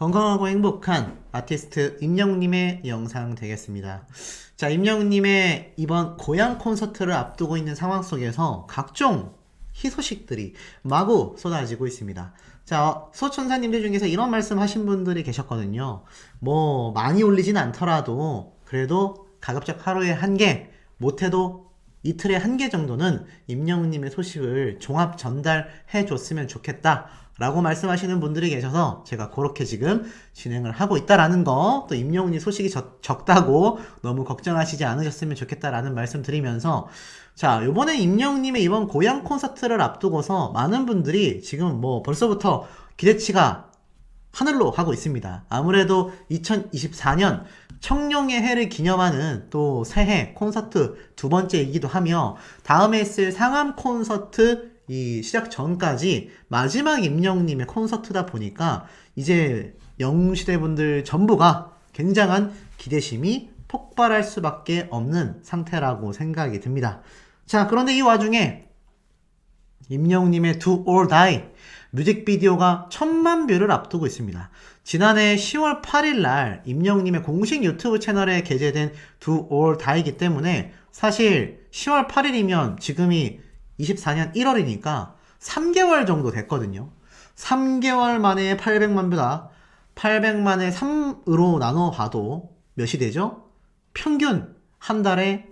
건강하고 행복한 아티스트 임영웅님의 영상 되겠습니다. 자, 임영웅님의 이번 고향 콘서트를 앞두고 있는 상황 속에서 각종 희소식들이 마구 쏟아지고 있습니다. 자, 소천사님들 중에서 이런 말씀 하신 분들이 계셨거든요. 뭐 많이 올리진 않더라도 그래도 가급적 하루에 한 개, 못해도 이틀에 한 개 정도는 임영웅님의 소식을 종합 전달해 줬으면 좋겠다 라고 말씀하시는 분들이 계셔서 제가 그렇게 지금 진행을 하고 있다라는 거, 또 임영웅님 소식이 적다고 너무 걱정하시지 않으셨으면 좋겠다라는 말씀 드리면서, 자, 요번에 임영웅님의 이번 고향 콘서트를 앞두고서 많은 분들이 지금 뭐 벌써부터 기대치가 하늘로 가고 있습니다. 아무래도 2024년 청룡의 해를 기념하는 또 새해 콘서트 두 번째이기도 하며, 다음에 있을 상암 콘서트 이 시작 전까지 마지막 임영웅님의 콘서트다 보니까 이제 영웅시대 분들 전부가 굉장한 기대심이 폭발할 수밖에 없는 상태라고 생각이 듭니다. 자, 그런데 이 와중에 임영웅님의 Do or Die 뮤직비디오가 1000만 뷰를 앞두고 있습니다. 지난해 10월 8일 날 임영웅님의 공식 유튜브 채널에 게재된 Do or Die이기 때문에 사실 10월 8일이면 지금이 24년 1월이니까 3개월 정도 됐거든요. 3개월 만에 800만 뷰다. 800만에 3으로 나눠 봐도 몇이 되죠? 평균 한 달에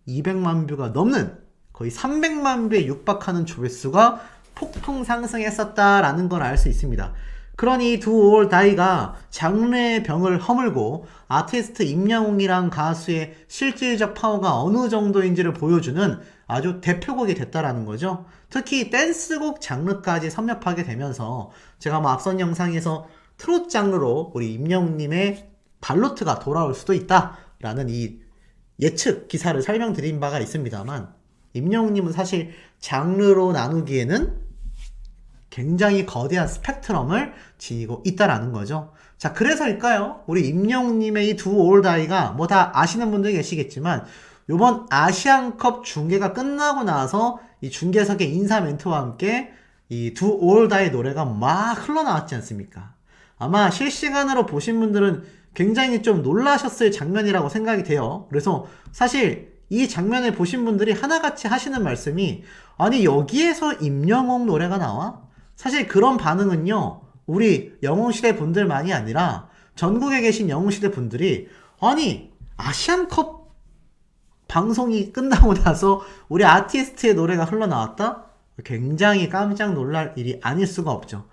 200만 뷰가 넘는, 거의 300만 뷰에 육박하는 조회수가 폭풍 상승했었다라는 걸 알 수 있습니다. 그러니 Do or Die가 장르의 병을 허물고 아티스트 임영웅이란 가수의 실질적 파워가 어느 정도인지를 보여주는 아주 대표곡이 됐다라는 거죠. 특히 댄스곡 장르까지 섭렵하게 되면서 제가 뭐 앞선 영상에서 트롯 장르로 우리 임영웅님의 발로트가 돌아올 수도 있다라는 이 예측 기사를 설명드린 바가 있습니다만, 임영웅님은 사실 장르로 나누기에는 굉장히 거대한 스펙트럼을 지니고 있다라는 거죠. 자, 그래서일까요? 우리 임영웅님의 이 Do or Die가 뭐 다 아시는 분들이 계시겠지만, 요번 아시안컵 중계가 끝나고 나서 이 중계석의 인사 멘트와 함께 이 Do or Die 노래가 막 흘러나왔지 않습니까? 아마 실시간으로 보신 분들은 굉장히 좀 놀라셨을 장면이라고 생각이 돼요. 그래서 사실 이 장면을 보신 분들이 하나같이 하시는 말씀이, 아니 여기에서 임영웅 노래가 나와? 사실 그런 반응은요, 우리 영웅시대 분들만이 아니라 전국에 계신 영웅시대 분들이, 아니 아시안컵 방송이 끝나고 나서 우리 아티스트의 노래가 흘러나왔다? 굉장히 깜짝 놀랄 일이 아닐 수가 없죠.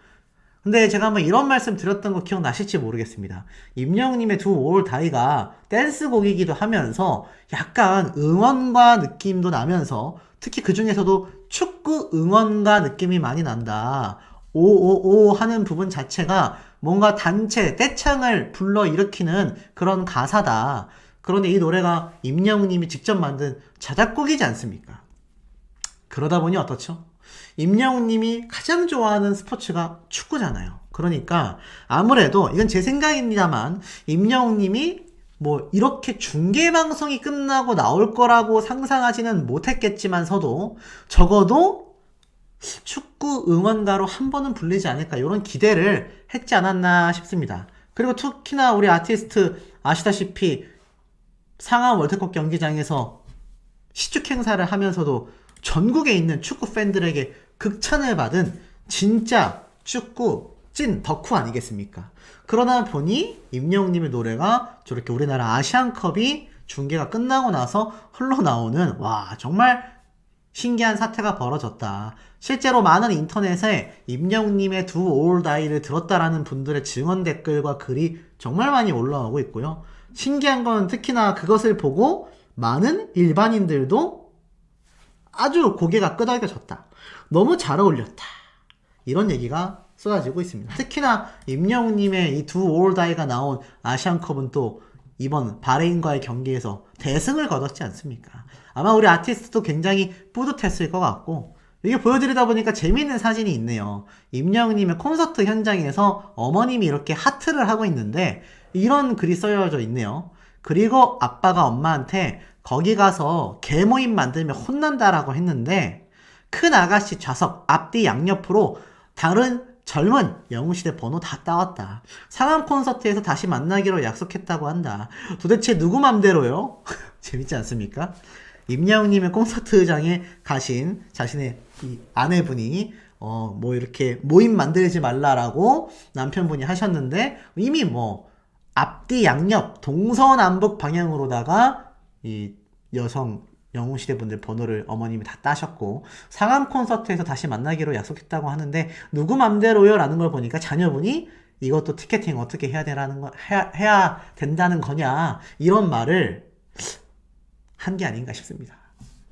근데 제가 한번 이런 말씀 드렸던 거 기억나실지 모르겠습니다. 임영웅님의 Do or Die가 댄스곡이기도 하면서 약간 응원가 느낌도 나면서, 특히 그 중에서도 축구 응원가 느낌이 많이 난다. 오오오 하는 부분 자체가 뭔가 단체 떼창을 불러일으키는 그런 가사다. 그런데 이 노래가 임영웅님이 직접 만든 자작곡이지 않습니까? 그러다 보니 어떻죠? 임영웅님이 가장 좋아하는 스포츠가 축구잖아요. 그러니까 아무래도 이건 제 생각입니다만, 임영웅님이 뭐 이렇게 중계방송이 끝나고 나올 거라고 상상하지는 못했겠지만서도 적어도 축구 응원가로 한 번은 불리지 않을까, 이런 기대를 했지 않았나 싶습니다. 그리고 특히나 우리 아티스트 아시다시피 상암 월드컵 경기장에서 시축 행사를 하면서도 전국에 있는 축구 팬들에게 극찬을 받은 진짜 축구 찐 덕후 아니겠습니까? 그러다 보니 임영웅님의 노래가 저렇게 우리나라 아시안컵이 중계가 끝나고 나서 흘러나오는, 와 정말 신기한 사태가 벌어졌다. 실제로 많은 인터넷에 임영웅님의 Do or Die를 들었다라는 분들의 증언 댓글과 글이 정말 많이 올라오고 있고요. 신기한 건 특히나 그것을 보고 많은 일반인들도 아주 고개가 끄덕여졌다. 너무 잘 어울렸다. 이런 얘기가 쏟아지고 있습니다. 특히나 임영웅님의 이 Do or Die가 나온 아시안컵은 또 이번 바레인과의 경기에서 대승을 거뒀지 않습니까? 아마 우리 아티스트도 굉장히 뿌듯했을 것 같고, 이게 보여드리다 보니까 재미있는 사진이 있네요. 임영웅님의 콘서트 현장에서 어머님이 이렇게 하트를 하고 있는데 이런 글이 써져 있네요. 그리고 아빠가 엄마한테 거기 가서 개모임 만들면 혼난다라고 했는데 큰 아가씨 좌석 앞뒤 양옆으로 다른 젊은 영웅시대 번호 다 따왔다. 상암 콘서트에서 다시 만나기로 약속했다고 한다. 도대체 누구 맘대로요? 재밌지 않습니까? 임영웅님의 콘서트장에 가신 자신의 이 아내분이 뭐 이렇게 모임 만들지 말라라고 남편분이 하셨는데 이미 뭐 앞뒤 양옆 동서남북 방향으로다가 이 여성 영웅시대 분들 번호를 어머님이 다 따셨고 상암 콘서트에서 다시 만나기로 약속했다고 하는데 누구 맘대로요? 라는 걸 보니까 자녀분이 이것도 티켓팅 어떻게 해야 해야 된다는 거냐 이런 말을 한 게 아닌가 싶습니다.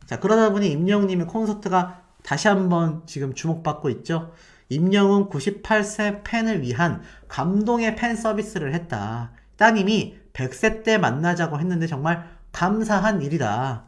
자, 그러다 보니 임영웅님의 콘서트가 다시 한번 지금 주목받고 있죠. 임영웅 98세 팬을 위한 감동의 팬 서비스를 했다. 따님이 100세 때 만나자고 했는데 정말 감사한 일이다.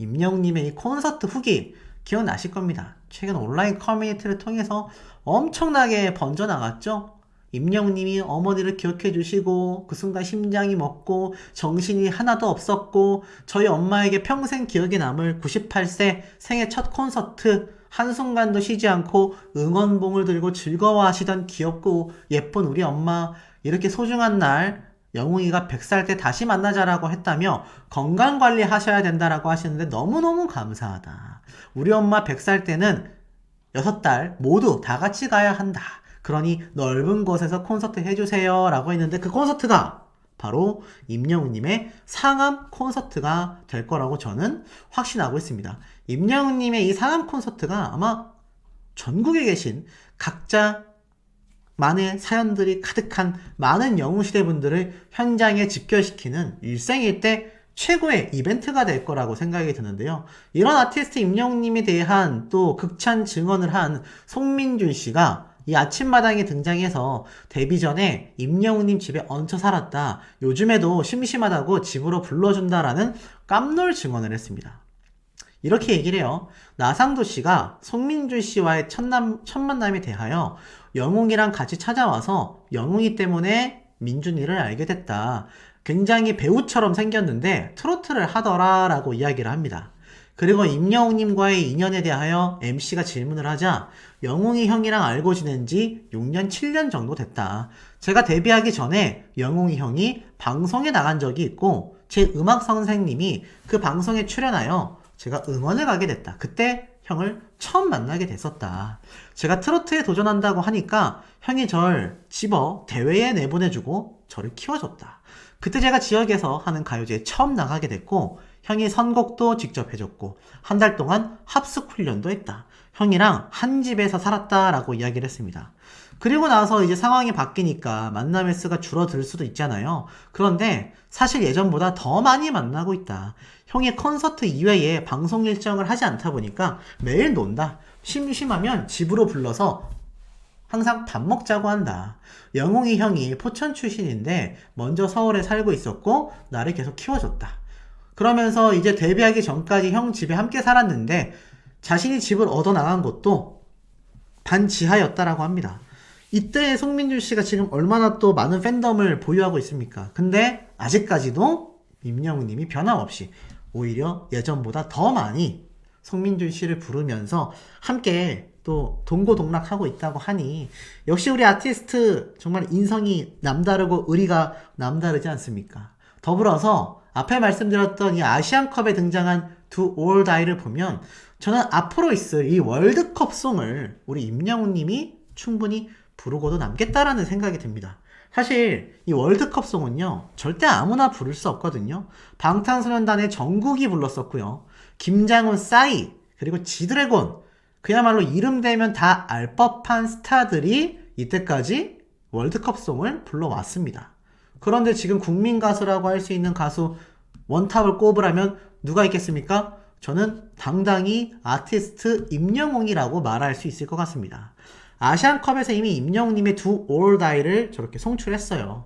임영웅님의 이 콘서트 후기 기억나실 겁니다. 최근 온라인 커뮤니티를 통해서 엄청나게 번져나갔죠. 임영웅님이 어머니를 기억해 주시고 그 순간 심장이 멎고 정신이 하나도 없었고 저희 엄마에게 평생 기억에 남을 98세 생애 첫 콘서트 한순간도 쉬지 않고 응원봉을 들고 즐거워하시던 귀엽고 예쁜 우리 엄마 이렇게 소중한 날 영웅이가 100살 때 다시 만나자라고 했다며 건강관리 하셔야 된다라고 하시는데 너무너무 감사하다. 우리 엄마 100살 때는 6달 모두 다 같이 가야 한다. 그러니 넓은 곳에서 콘서트 해주세요 라고 했는데 그 콘서트가 바로 임영웅님의 상암 콘서트가 될 거라고 저는 확신하고 있습니다. 임영웅님의 이 상암 콘서트가 아마 전국에 계신 각자 만의 사연들이 가득한 많은 영웅시대 분들을 현장에 집결시키는 일생일대 최고의 이벤트가 될 거라고 생각이 드는데요. 이런 아티스트 임영웅님에 대한 또 극찬 증언을 한 송민준 씨가 이 아침마당에 등장해서 데뷔 전에 임영웅님 집에 얹혀 살았다. 요즘에도 심심하다고 집으로 불러준다라는 깜놀 증언을 했습니다. 이렇게 얘기를 해요. 나상도 씨가 송민준 씨와의 첫 만남에 대하여 영웅이랑 같이 찾아와서 영웅이 때문에 민준이를 알게 됐다. 굉장히 배우처럼 생겼는데 트로트를 하더라 라고 이야기를 합니다. 그리고 임영웅님과의 인연에 대하여 MC가 질문을 하자 영웅이 형이랑 알고 지낸 지 6년, 7년 정도 됐다. 제가 데뷔하기 전에 영웅이 형이 방송에 나간 적이 있고 제 음악 선생님이 그 방송에 출연하여 제가 응원을 가게 됐다. 그때 형을 처음 만나게 됐었다. 제가 트로트에 도전한다고 하니까 형이 절 집어 대회에 내보내주고 저를 키워줬다. 그때 제가 지역에서 하는 가요제에 처음 나가게 됐고 형이 선곡도 직접 해줬고 한 달 동안 합숙 훈련도 했다. 형이랑 한 집에서 살았다라고 이야기를 했습니다. 그리고 나서 이제 상황이 바뀌니까 만남 횟수가 줄어들 수도 있잖아요. 그런데 사실 예전보다 더 많이 만나고 있다. 형이 콘서트 이외에 방송 일정을 하지 않다 보니까 매일 논다. 심심하면 집으로 불러서 항상 밥 먹자고 한다. 영웅이 형이 포천 출신인데 먼저 서울에 살고 있었고 나를 계속 키워줬다. 그러면서 이제 데뷔하기 전까지 형 집에 함께 살았는데 자신이 집을 얻어 나간 것도 반지하였다라고 합니다. 이때 송민준 씨가 지금 얼마나 또 많은 팬덤을 보유하고 있습니까? 근데 아직까지도 임영웅님이 변함없이 오히려 예전보다 더 많이 송민준 씨를 부르면서 함께 또 동고동락하고 있다고 하니 역시 우리 아티스트 정말 인성이 남다르고 의리가 남다르지 않습니까? 더불어서 앞에 말씀드렸던 이 아시안컵에 등장한 두 올다이를 보면 저는 앞으로 있을 이 월드컵송을 우리 임영웅님이 충분히 부르고도 남겠다라는 생각이 듭니다. 사실 이 월드컵송은요 절대 아무나 부를 수 없거든요. 방탄소년단의 정국이 불렀었고요. 김장훈, 싸이 그리고 지드래곤 그야말로 이름 대면 다 알 법한 스타들이 이때까지 월드컵송을 불러왔습니다. 그런데 지금 국민 가수라고 할 수 있는 가수 원탑을 꼽으라면 누가 있겠습니까? 저는 당당히 아티스트 임영웅이라고 말할 수 있을 것 같습니다. 아시안컵에서 이미 임영웅님의 두 올다이를 저렇게 송출했어요.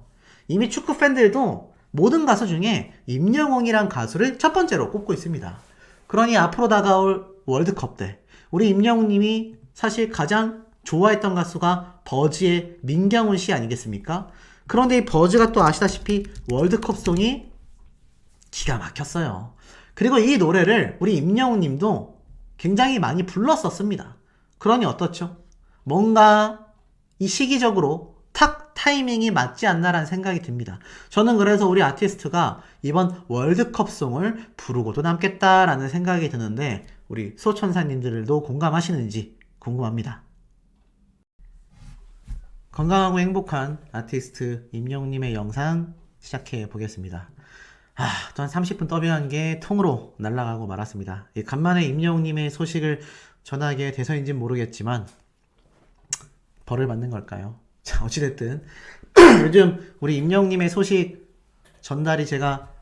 이미 축구 팬들도 모든 가수 중에 임영웅이란 가수를 첫 번째로 꼽고 있습니다. 그러니 앞으로 다가올 월드컵 때 우리 임영웅님이 사실 가장 좋아했던 가수가 버즈의 민경훈 씨 아니겠습니까? 그런데 이 버즈가 또 아시다시피 월드컵송이 기가 막혔어요. 그리고 이 노래를 우리 임영웅님도 굉장히 많이 불렀었습니다. 그러니 어떻죠? 뭔가 이 시기적으로 탁 타이밍이 맞지 않나라는 생각이 듭니다. 저는 그래서 우리 아티스트가 이번 월드컵송을 부르고도 남겠다라는 생각이 드는데 우리 소천사님들도 공감하시는지 궁금합니다. 건강하고 행복한 아티스트 임영웅님의 영상 시작해 보겠습니다. 또 한 30분 더빙한 게 통으로 날아가고 말았습니다. 간만에 임영웅님의 소식을 전하게 돼서인지는 모르겠지만 벌을 받는 걸까요? 자, 어찌됐든 요즘 우리 임영웅님의 소식 전달이 제가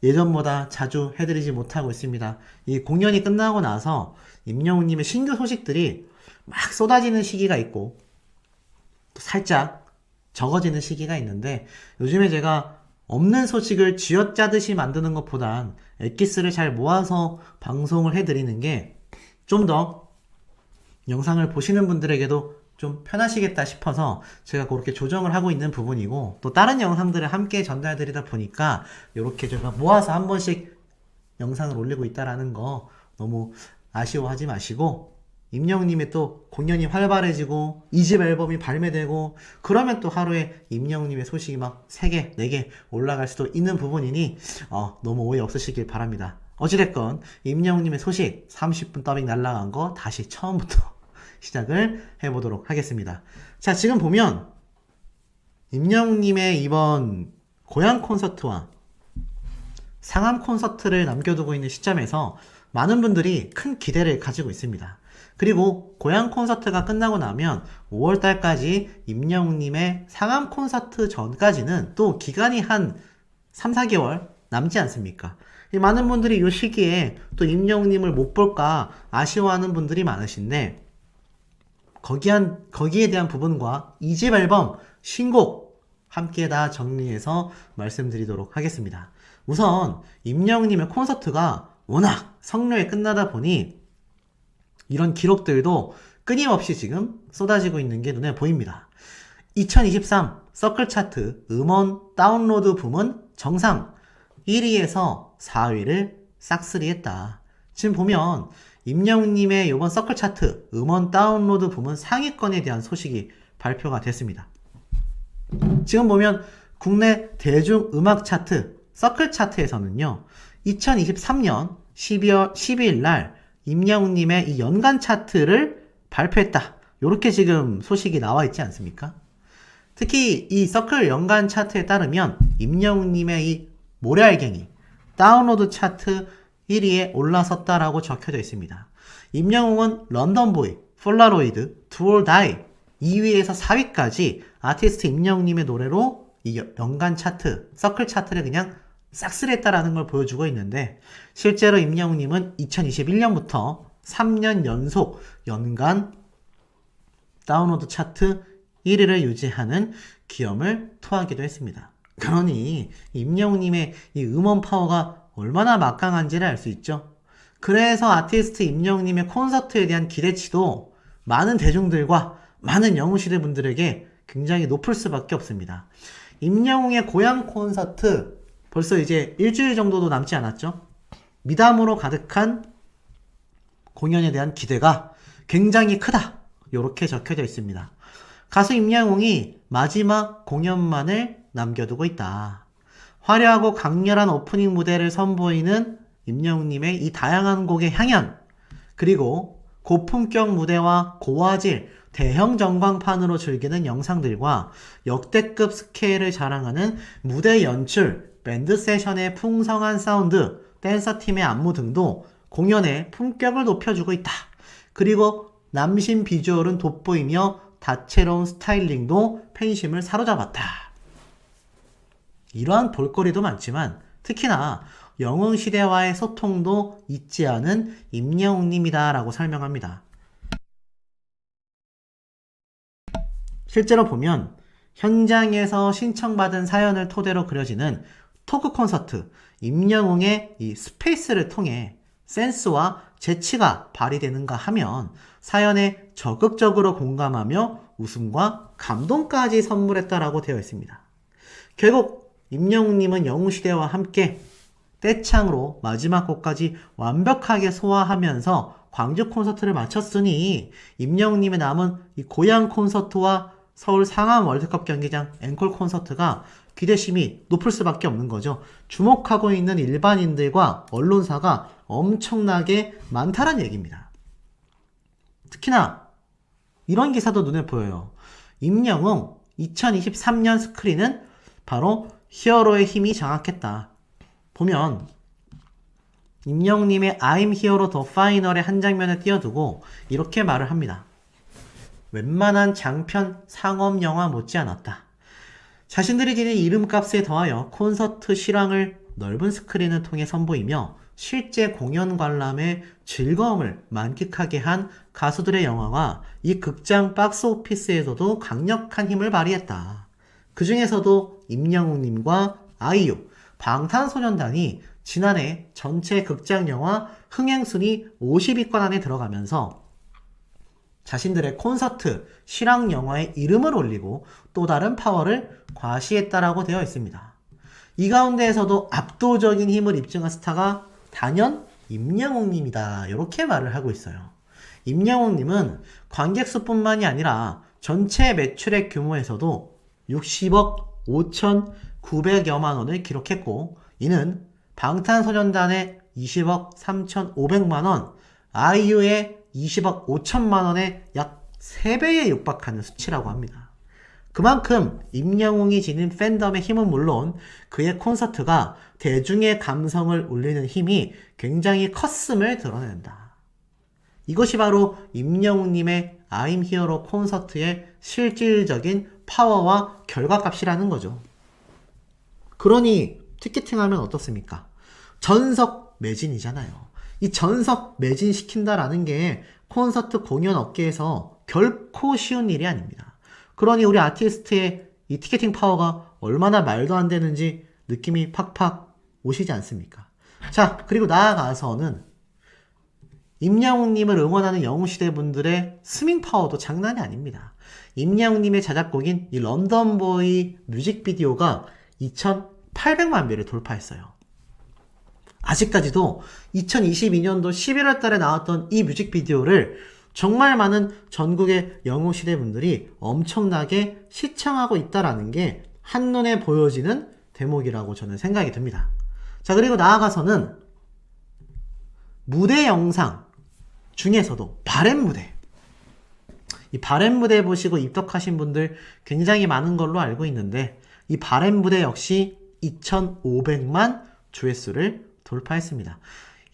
예전보다 자주 해드리지 못하고 있습니다. 이 공연이 끝나고 나서 임영웅님의 신규 소식들이 막 쏟아지는 시기가 있고 또 살짝 적어지는 시기가 있는데 요즘에 제가 없는 소식을 쥐어짜듯이 만드는 것보단 엑기스를 잘 모아서 방송을 해드리는 게 좀 더 영상을 보시는 분들에게도 좀 편하시겠다 싶어서 제가 그렇게 조정을 하고 있는 부분이고 또 다른 영상들을 함께 전달드리다 보니까 이렇게 제가 모아서 한 번씩 영상을 올리고 있다라는 거 너무 아쉬워하지 마시고 임영웅님의 또 공연이 활발해지고 2집 앨범이 발매되고 그러면 또 하루에 임영웅님의 소식이 막 3개, 4개 올라갈 수도 있는 부분이니 너무 오해 없으시길 바랍니다. 어찌됐건 임영웅님의 소식 30분 더빙 날라간 거 다시 처음부터 시작을 해보도록 하겠습니다. 자, 지금 보면 임영웅님의 이번 고향 콘서트와 상암 콘서트를 남겨두고 있는 시점에서 많은 분들이 큰 기대를 가지고 있습니다. 그리고 고향 콘서트가 끝나고 나면 5월달까지 임영웅님의 상암 콘서트 전까지는 또 기간이 한 3, 4개월 남지 않습니까? 많은 분들이 이 시기에 또 임영웅님을 못 볼까 아쉬워하는 분들이 많으신데 거기에 대한 부분과 2집 앨범, 신곡 함께 다 정리해서 말씀드리도록 하겠습니다. 우선 임영웅님의 콘서트가 워낙 성료에 끝나다 보니 이런 기록들도 끊임없이 지금 쏟아지고 있는 게 눈에 보입니다. 2023 서클 차트 음원 다운로드 부문 정상 1위에서 4위를 싹쓸이했다. 지금 보면 임영웅님의 이번 서클 차트 음원 다운로드 부문 상위권에 대한 소식이 발표가 됐습니다. 지금 보면 국내 대중음악 차트 서클 차트에서는요 2023년 12월 12일 날 임영웅님의 이 연간 차트를 발표했다. 이렇게 지금 소식이 나와 있지 않습니까? 특히 이 서클 연간 차트에 따르면 임영웅님의 이 모래알갱이 다운로드 차트 1위에 올라섰다라고 적혀져 있습니다. 임영웅은 런던보이, 폴라로이드, 두올다이 2위에서 4위까지 아티스트 임영웅님의 노래로 이 연간 차트, 서클 차트를 그냥 싹쓸이했다라는 걸 보여주고 있는데 실제로 임영웅님은 2021년부터 3년 연속 연간 다운로드 차트 1위를 유지하는 기염을 토하기도 했습니다. 그러니 임영웅님의 이 음원 파워가 얼마나 막강한지를 알 수 있죠. 그래서 아티스트 임영웅님의 콘서트에 대한 기대치도 많은 대중들과 많은 영웅시대 분들에게 굉장히 높을 수밖에 없습니다. 임영웅의 고향 콘서트 벌써 이제 일주일 정도도 남지 않았죠. 미담으로 가득한 공연에 대한 기대가 굉장히 크다. 이렇게 적혀져 있습니다. 가수 임영웅이 마지막 공연만을 남겨두고 있다. 화려하고 강렬한 오프닝 무대를 선보이는 임영웅님의 이 다양한 곡의 향연 그리고 고품격 무대와 고화질 대형 전광판으로 즐기는 영상들과 역대급 스케일을 자랑하는 무대 연출, 밴드 세션의 풍성한 사운드, 댄서팀의 안무 등도 공연의 품격을 높여주고 있다. 그리고 남신 비주얼은 돋보이며 다채로운 스타일링도 팬심을 사로잡았다. 이러한 볼거리도 많지만 특히나 영웅시대와의 소통도 잊지 않은 임영웅님이다 라고 설명합니다. 실제로 보면 현장에서 신청받은 사연을 토대로 그려지는 토크 콘서트 임영웅의 이 스페이스를 통해 센스와 재치가 발휘되는가 하면 사연에 적극적으로 공감하며 웃음과 감동까지 선물했다라고 되어 있습니다. 결국 임영웅님은 영웅시대와 함께 떼창으로 마지막 곡까지 완벽하게 소화하면서 광주 콘서트를 마쳤으니 임영웅님의 남은 이 고향 콘서트와 서울 상암 월드컵 경기장 앵콜 콘서트가 기대심이 높을 수밖에 없는 거죠. 주목하고 있는 일반인들과 언론사가 엄청나게 많다는 얘기입니다. 특히나 이런 기사도 눈에 보여요. 임영웅 2023년 스크린은 바로 히어로의 힘이 장악했다. 보면 임영웅님의 I'm Hero 더 파이널의 한 장면을 띄워두고 이렇게 말을 합니다. 웬만한 장편 상업 영화 못지않았다. 자신들이 지닌 이름값에 더하여 콘서트 실황을 넓은 스크린을 통해 선보이며 실제 공연 관람의 즐거움을 만끽하게 한 가수들의 영화가 이 극장 박스 오피스에서도 강력한 힘을 발휘했다. 그 중에서도 임영웅님과 아이유, 방탄소년단이 지난해 전체 극장 영화 흥행순위 50위권 안에 들어가면서 자신들의 콘서트, 실황 영화의 이름을 올리고 또 다른 파워를 과시했다라고 되어 있습니다. 이 가운데에서도 압도적인 힘을 입증한 스타가 단연 임영웅님이다. 이렇게 말을 하고 있어요. 임영웅님은 관객 수뿐만이 아니라 전체 매출액 규모에서도 60억 5,900여만 원을 기록했고 이는 방탄소년단의 20억 3,500만 원, 아이유의 20억 5천만 원의 약 3배에 육박하는 수치라고 합니다. 그만큼 임영웅이 지닌 팬덤의 힘은 물론 그의 콘서트가 대중의 감성을 울리는 힘이 굉장히 컸음을 드러낸다. 이것이 바로 임영웅님의 I'm Hero 콘서트의 실질적인 파워와 결과값이라는 거죠. 그러니 티켓팅하면 어떻습니까? 전석 매진이잖아요. 이 전석 매진시킨다라는 게 콘서트 공연 업계에서 결코 쉬운 일이 아닙니다. 그러니 우리 아티스트의 이 티켓팅 파워가 얼마나 말도 안 되는지 느낌이 팍팍 오시지 않습니까? 자, 그리고 나아가서는 임영웅님을 응원하는 영웅시대 분들의 스밍 파워도 장난이 아닙니다. 임영웅님의 자작곡인 이 런던보이 뮤직비디오가 2,800만 뷰를 돌파했어요. 아직까지도 2022년도 11월 달에 나왔던 이 뮤직비디오를 정말 많은 전국의 영웅시대 분들이 엄청나게 시청하고 있다라는 게 한눈에 보여지는 대목이라고 저는 생각이 듭니다. 자, 그리고 나아가서는 무대 영상 중에서도 바렛 무대. 이 바렛 무대 보시고 입덕하신 분들 굉장히 많은 걸로 알고 있는데 이 바렛 무대 역시 2,500만 조회수를 돌파했습니다.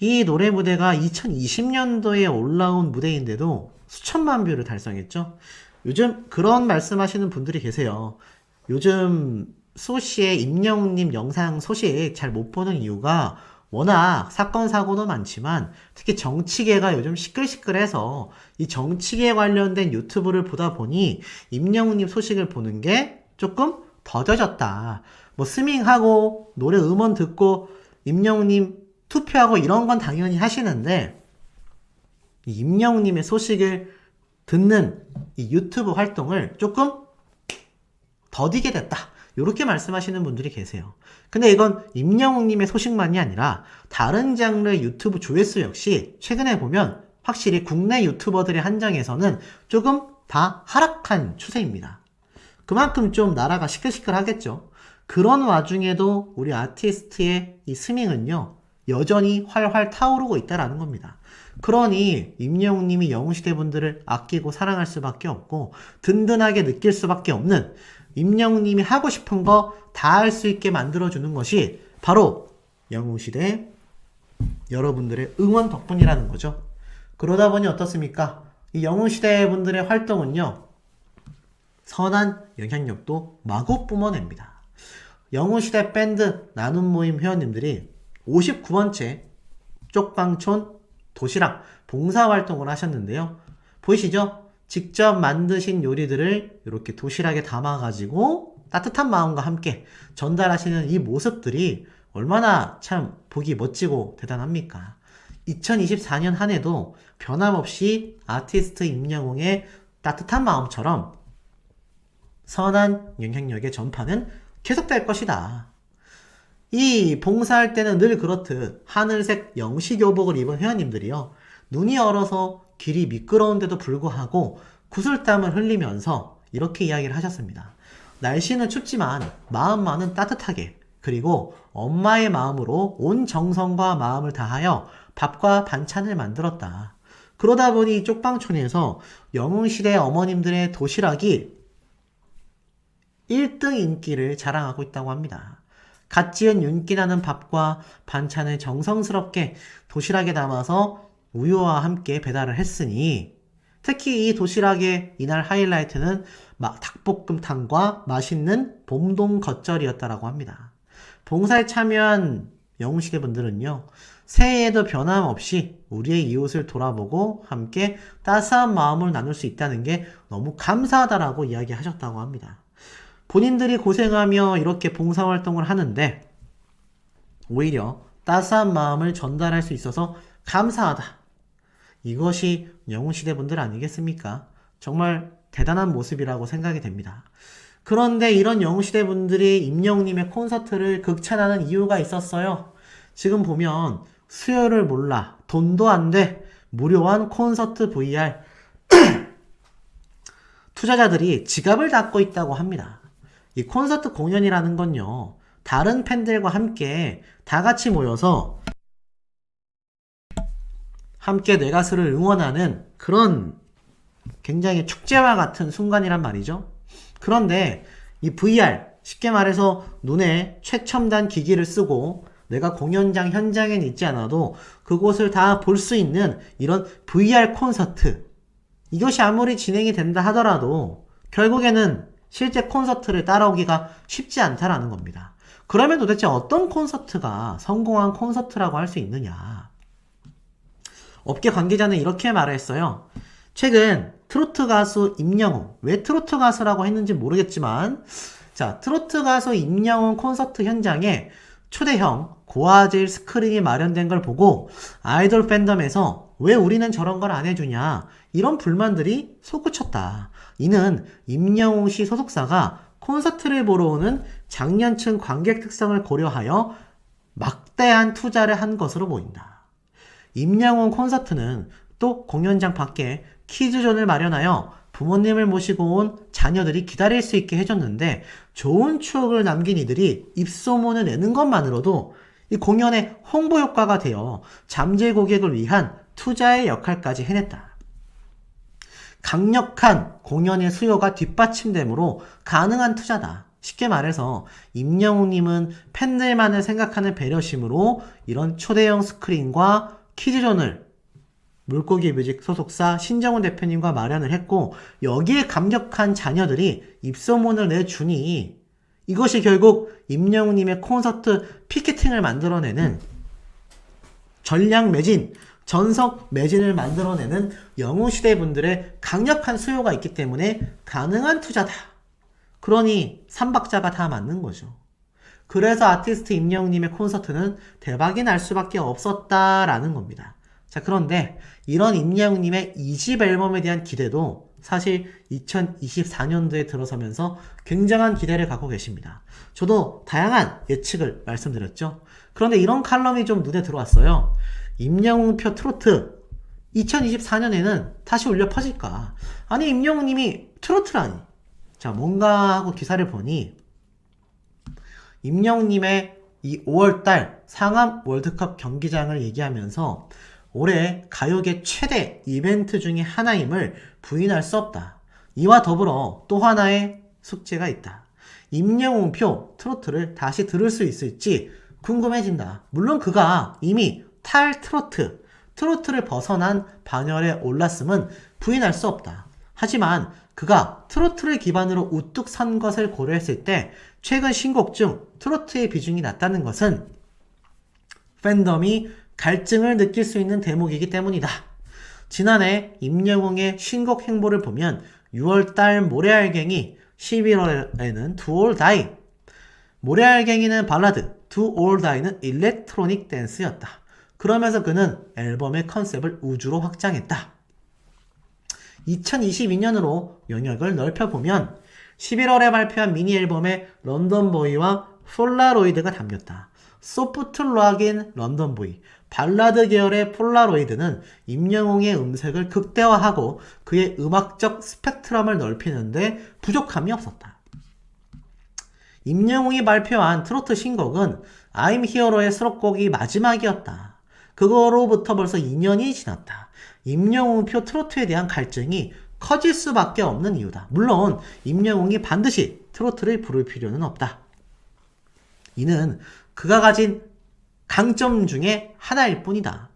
이 노래 무대가 2020년도에 올라온 무대인데도 수천만 뷰를 달성했죠. 요즘 그런 말씀하시는 분들이 계세요. 요즘 소시의 임영웅님 영상 소식 잘 못 보는 이유가 워낙 사건 사고도 많지만 특히 정치계가 요즘 시끌시끌해서 이 정치계 관련된 유튜브를 보다 보니 임영웅님 소식을 보는 게 조금 더뎌졌다. 뭐 스밍하고 노래 음원 듣고 임영웅님 투표하고 이런 건 당연히 하시는데 이 임영웅님의 소식을 듣는 이 유튜브 활동을 조금 더디게 됐다. 이렇게 말씀하시는 분들이 계세요. 근데 이건 임영웅님의 소식만이 아니라 다른 장르의 유튜브 조회수 역시 최근에 보면 확실히 국내 유튜버들의 한정에서는 조금 다 하락한 추세입니다. 그만큼 좀 나라가 시끌시끌하겠죠. 그런 와중에도 우리 아티스트의 이 스밍은요 여전히 활활 타오르고 있다라는 겁니다. 그러니 임영웅님이 영웅시대 분들을 아끼고 사랑할 수밖에 없고 든든하게 느낄 수밖에 없는 임영웅님이 하고 싶은 거 다 할 수 있게 만들어주는 것이 바로 영웅시대 여러분들의 응원 덕분이라는 거죠. 그러다 보니 어떻습니까? 이 영웅시대 분들의 활동은요 선한 영향력도 마구 뿜어냅니다. 영웅시대 밴드 나눔 모임 회원님들이 59번째 쪽방촌 도시락 봉사활동을 하셨는데요. 보이시죠? 직접 만드신 요리들을 이렇게 도시락에 담아가지고 따뜻한 마음과 함께 전달하시는 이 모습들이 얼마나 참 보기 멋지고 대단합니까? 2024년 한 해도 변함없이 아티스트 임영웅의 따뜻한 마음처럼 선한 영향력의 전파는 계속될 것이다. 이 봉사할 때는 늘 그렇듯 하늘색 영식교복을 입은 회원님들이요. 눈이 얼어서 길이 미끄러운데도 불구하고 구슬땀을 흘리면서 이렇게 이야기를 하셨습니다. 날씨는 춥지만 마음만은 따뜻하게, 그리고 엄마의 마음으로 온 정성과 마음을 다하여 밥과 반찬을 만들었다. 그러다 보니 쪽방촌에서 영웅시대 어머님들의 도시락이 1등 인기를 자랑하고 있다고 합니다. 갓 지은 윤기나는 밥과 반찬을 정성스럽게 도시락에 담아서 우유와 함께 배달을 했으니, 특히 이 도시락의 이날 하이라이트는 닭볶음탕과 맛있는 봄동 겉절이었다라고 합니다. 봉사에 참여한 영웅시대 분들은요, 새해에도 변함없이 우리의 이웃을 돌아보고 함께 따스한 마음을 나눌 수 있다는 게 너무 감사하다라고 이야기하셨다고 합니다. 본인들이 고생하며 이렇게 봉사활동을 하는데 오히려 따스한 마음을 전달할 수 있어서 감사하다. 이것이 영웅시대 분들 아니겠습니까? 정말 대단한 모습이라고 생각이 됩니다. 그런데 이런 영웅시대 분들이 임영웅님의 콘서트를 극찬하는 이유가 있었어요. 지금 보면 수요를 몰라, 돈도 안 돼, 무료한 콘서트 VR 투자자들이 지갑을 닫고 있다고 합니다. 이 콘서트 공연이라는 건요, 다른 팬들과 함께 다 같이 모여서 함께 내 가수를 응원하는 그런 굉장히 축제와 같은 순간이란 말이죠. 그런데 이 VR, 쉽게 말해서 눈에 최첨단 기기를 쓰고 내가 공연장 현장에 있지 않아도 그곳을 다 볼 수 있는 이런 VR 콘서트, 이것이 아무리 진행이 된다 하더라도 결국에는 실제 콘서트를 따라오기가 쉽지 않다라는 겁니다. 그러면 도대체 어떤 콘서트가 성공한 콘서트라고 할 수 있느냐? 업계 관계자는 이렇게 말했어요. 최근 트로트 가수 임영웅, 왜 트로트 가수라고 했는지 모르겠지만, 자, 트로트 가수 임영웅 콘서트 현장에 초대형 고화질 스크린이 마련된 걸 보고 아이돌 팬덤에서 왜 우리는 저런 걸 안 해주냐, 이런 불만들이 솟구쳤다. 이는 임영웅 씨 소속사가 콘서트를 보러 오는 장년층 관객 특성을 고려하여 막대한 투자를 한 것으로 보인다. 임영웅 콘서트는 또 공연장 밖에 키즈존을 마련하여 부모님을 모시고 온 자녀들이 기다릴 수 있게 해줬는데, 좋은 추억을 남긴 이들이 입소문을 내는 것만으로도 이 공연의 홍보 효과가 되어 잠재 고객을 위한 투자의 역할까지 해냈다. 강력한 공연의 수요가 뒷받침되므로 가능한 투자다. 쉽게 말해서 임영웅님은 팬들만을 생각하는 배려심으로 이런 초대형 스크린과 키즈존을 물고기 뮤직 소속사 신정훈 대표님과 마련을 했고, 여기에 감격한 자녀들이 입소문을 내주니 이것이 결국 임영웅님의 콘서트 피케팅을 만들어내는 전략 매진, 전석 매진을 만들어내는 영웅시대 분들의 강력한 수요가 있기 때문에 가능한 투자다. 그러니 삼박자가 다 맞는 거죠. 그래서 아티스트 임영웅님의 콘서트는 대박이 날 수밖에 없었다라는 겁니다. 자, 그런데 이런 임영웅님의 2집 앨범에 대한 기대도 사실 2024년도에 들어서면서 굉장한 기대를 갖고 계십니다. 저도 다양한 예측을 말씀드렸죠. 그런데 이런 칼럼이 좀 눈에 들어왔어요. 임영웅표 트로트 2024년에는 다시 울려 퍼질까? 아니, 임영웅님이 트로트라니. 자, 뭔가 하고 기사를 보니 임영웅님의 이 5월달 상암 월드컵 경기장을 얘기하면서 올해 가요계 최대 이벤트 중에 하나임을 부인할 수 없다. 이와 더불어 또 하나의 숙제가 있다. 임영웅표 트로트를 다시 들을 수 있을지 궁금해진다. 물론 그가 이미 트로트를 벗어난 반열에 올랐음은 부인할 수 없다. 하지만 그가 트로트를 기반으로 우뚝 선 것을 고려했을 때 최근 신곡 중 트로트의 비중이 낮다는 것은 팬덤이 갈증을 느낄 수 있는 대목이기 때문이다. 지난해 임영웅의 신곡 행보를 보면 6월달 모래알갱이, 11월에는 Do or Die. 모래알갱이는 발라드, Do or Die는 일렉트로닉 댄스였다. 그러면서 그는 앨범의 컨셉을 우주로 확장했다. 2022년으로 영역을 넓혀보면 11월에 발표한 미니 앨범에 런던보이와 폴라로이드가 담겼다. 소프트 락인 런던보이, 발라드 계열의 폴라로이드는 임영웅의 음색을 극대화하고 그의 음악적 스펙트럼을 넓히는데 부족함이 없었다. 임영웅이 발표한 트로트 신곡은 I'm Hero의 수록곡이 마지막이었다. 그거로부터 벌써 2년이 지났다. 임영웅표 트로트에 대한 갈증이 커질 수밖에 없는 이유다. 물론 임영웅이 반드시 트로트를 부를 필요는 없다. 이는 그가 가진 강점 중에 하나일 뿐이다.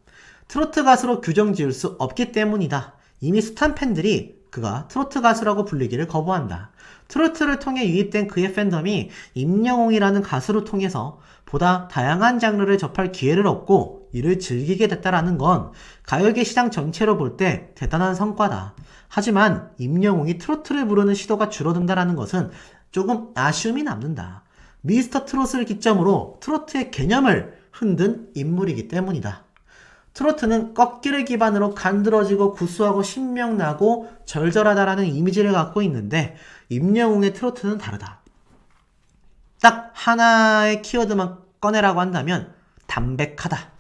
트로트 가수로 규정 지을 수 없기 때문이다. 이미 숱한 팬들이 그가 트로트 가수라고 불리기를 거부한다. 트로트를 통해 유입된 그의 팬덤이 임영웅이라는 가수를 통해서 보다 다양한 장르를 접할 기회를 얻고 이를 즐기게 됐다라는 건 가요계 시장 전체로 볼 때 대단한 성과다. 하지만 임영웅이 트로트를 부르는 시도가 줄어든다는 것은 조금 아쉬움이 남는다. 미스터 트롯을 기점으로 트로트의 개념을 흔든 인물이기 때문이다. 트로트는 꺾기를 기반으로 간드러지고 구수하고 신명나고 절절하다라는 이미지를 갖고 있는데 임영웅의 트로트는 다르다. 딱 하나의 키워드만 꺼내라고 한다면 담백하다.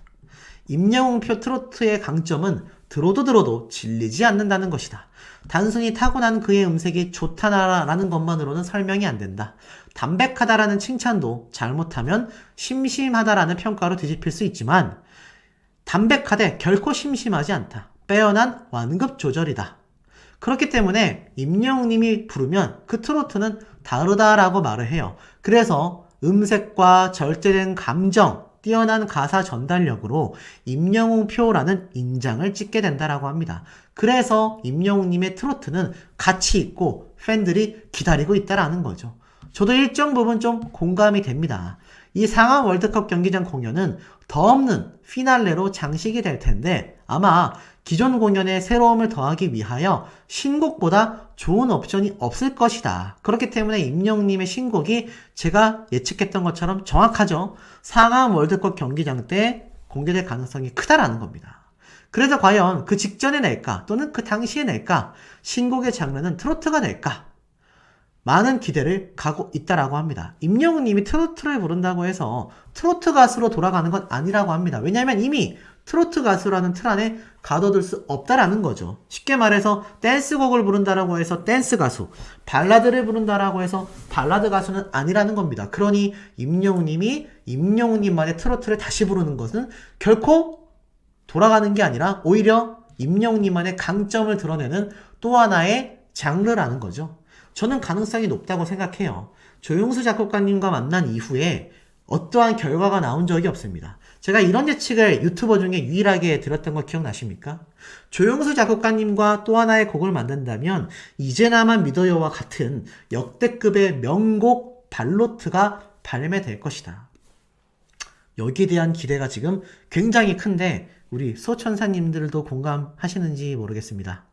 임영웅표 트로트의 강점은 들어도 질리지 않는다는 것이다. 단순히 타고난 그의 음색이 좋다라는 것만으로는 설명이 안 된다. 담백하다라는 칭찬도 잘못하면 심심하다라는 평가로 뒤집힐 수 있지만 담백하되 결코 심심하지 않다. 빼어난 완급 조절이다. 그렇기 때문에 임영웅님이 부르면 그 트로트는 다르다라고 말을 해요. 그래서 음색과 절제된 감정, 뛰어난 가사 전달력으로 임영웅표라는 인장을 찍게 된다라고 합니다. 그래서 임영웅님의 트로트는 가치 있고 팬들이 기다리고 있다라는 거죠. 저도 일정 부분 좀 공감이 됩니다. 이 상암 월드컵 경기장 공연은 더 없는 피날레로 장식이 될 텐데 아마 기존 공연에 새로움을 더하기 위하여 신곡보다 좋은 옵션이 없을 것이다. 그렇기 때문에 임영웅님의 신곡이 제가 예측했던 것처럼 정확하죠. 상암 월드컵 경기장 때 공개될 가능성이 크다라는 겁니다. 그래서 과연 그 직전에 낼까 또는 그 당시에 낼까 신곡의 장르는 트로트가 낼까 많은 기대를 가고 있다라고 합니다. 임영웅님이 트로트를 부른다고 해서 트로트 가수로 돌아가는 건 아니라고 합니다. 왜냐하면 이미 트로트 가수라는 틀 안에 가둬둘 수 없다라는 거죠. 쉽게 말해서 댄스곡을 부른다라고 해서 댄스 가수, 발라드를 부른다라고 해서 발라드 가수는 아니라는 겁니다. 그러니 임영웅님이 임영웅님만의 트로트를 다시 부르는 것은 결코 돌아가는 게 아니라 오히려 임영웅님만의 강점을 드러내는 또 하나의 장르라는 거죠. 저는 가능성이 높다고 생각해요. 조용수 작곡가님과 만난 이후에 어떠한 결과가 나온 적이 없습니다. 제가 이런 예측을 유튜버 중에 유일하게 드렸던 거 기억나십니까? 조용수 작곡가님과 또 하나의 곡을 만든다면 이제 나만 믿어요와 같은 역대급의 명곡 발로트가 발매될 것이다. 여기에 대한 기대가 지금 굉장히 큰데 우리 소천사님들도 공감하시는지 모르겠습니다.